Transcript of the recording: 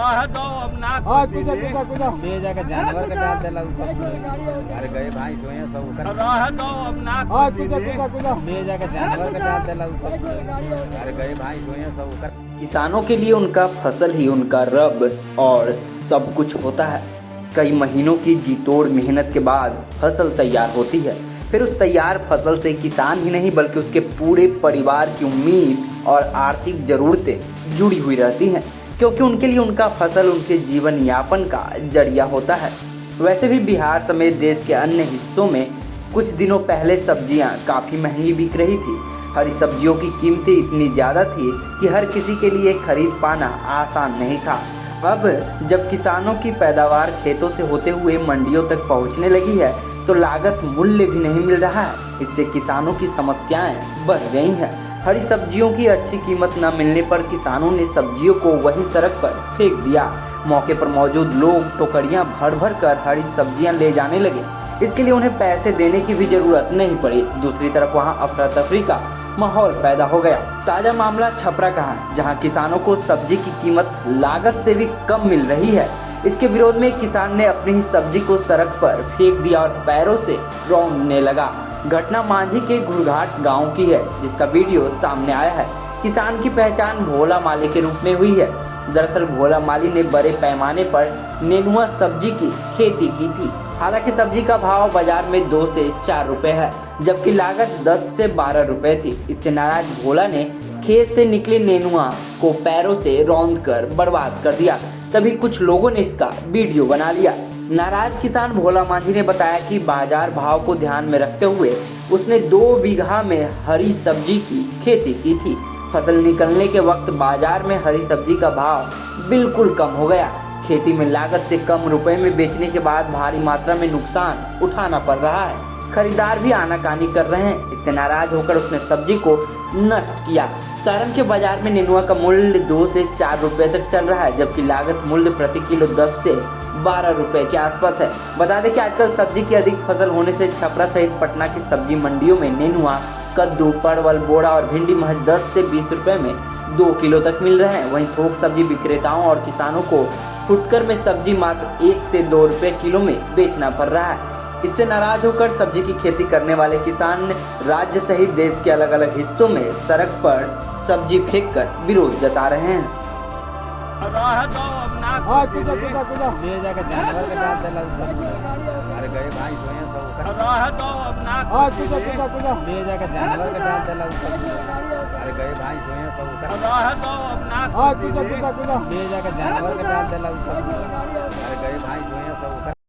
रह दो अब ना ले जाकर जानवर का डाल देला अरे गए भाई सोए सब रह दो अब ना ले जाकर जानवर का डाल देला अरे गए भाई सोए सब किसानों के लिए उनका फसल ही उनका रब और सब कुछ होता है। कई महीनों की जी तोड़ मेहनत के बाद फसल तैयार होती है। फिर उस तैयार फसल से किसान ही नहीं बल्कि उसके पूरे परिवार की उम्मीद और आर्थिक ज़रूरतें जुड़ी हुई रहती हैं, क्योंकि उनके लिए उनका फसल उनके जीवन यापन का जरिया होता है। वैसे भी बिहार समेत देश के अन्य हिस्सों में कुछ दिनों पहले सब्जियां काफ़ी महंगी बिक रही थी। हरी सब्जियों की कीमतें इतनी ज़्यादा थी कि हर किसी के लिए खरीद पाना आसान नहीं था। अब जब किसानों की पैदावार खेतों से होते हुए मंडियों तक पहुंचने लगी है तो लागत मूल्य भी नहीं मिल रहा है। इससे किसानों की समस्याएं बढ़ गई हैं। हरी सब्जियों की अच्छी कीमत न मिलने पर किसानों ने सब्जियों को वहीं सड़क पर फेंक दिया। मौके पर मौजूद लोग टोकरियां भर भर कर हरी सब्जियां ले जाने लगे। इसके लिए उन्हें पैसे देने की भी जरूरत नहीं पड़ी। दूसरी तरफ वहां अफरा तफरी का माहौल पैदा हो गया। ताज़ा मामला छपरा का है, जहां किसानों को सब्जी की कीमत लागत से भी कम मिल रही है। इसके विरोध में किसान ने अपनी ही सब्जी को सड़क पर फेंक दिया और पैरों से रौंदने लगा। घटना मांझी के घुड़घाट गांव की है, जिसका वीडियो सामने आया है। किसान की पहचान भोला माली के रूप में हुई है। दरअसल भोला माली ने बड़े पैमाने पर नेनुआ सब्जी की खेती की थी। हालांकि सब्जी का भाव बाजार में 2 से 4 रुपए है, जबकि लागत 10 से 12 रुपए थी। इससे नाराज भोला ने खेत से निकले नेनुआ को पैरों से रौंद कर बर्बाद कर दिया। तभी कुछ लोगों ने इसका वीडियो बना लिया। नाराज किसान भोला मांझी ने बताया कि बाजार भाव को ध्यान में रखते हुए उसने 2 बीघा में हरी सब्जी की खेती की थी। फसल निकलने के वक्त बाजार में हरी सब्जी का भाव बिल्कुल कम हो गया। खेती में लागत से कम रुपए में बेचने के बाद भारी मात्रा में नुकसान उठाना पड़ रहा है। खरीदार भी आनाकानी कर रहे हैं। इससे नाराज होकर उसने सब्जी को नष्ट किया। सारण के बाजार में नेनुआ का मूल्य 2 से 4 रुपए तक चल रहा है, जबकि लागत मूल्य प्रति किलो 10 से 12 रुपए के आसपास है। बता दें कि आजकल सब्जी की अधिक फसल होने से छपरा सहित पटना की सब्जी मंडियों में नेनुआ, कद्दू, परवल, बोड़ा और भिंडी महज 10 से 20 रुपए में 2 किलो तक मिल रहे हैं। वहीं थोक सब्जी विक्रेताओं और किसानों को फुटकर में सब्जी मात्र 1 से 2 रुपए किलो में बेचना पड़ रहा है। इससे नाराज होकर सब्जी की खेती करने वाले किसान राज्य सहित देश के अलग अलग हिस्सों में सड़क पर सब्जी फेंककर विरोध जता रहे हैं। रह दो अब ना ले जाकर जानवर का डाल देला अरे गए भाई सोए सब रह दो अब ना ले जाकर जानवर का डाल देला अरे गए भाई सोए सब रह दो अब ना ले जाकर जानवर का डाल देला अरे गए भाई सोए सब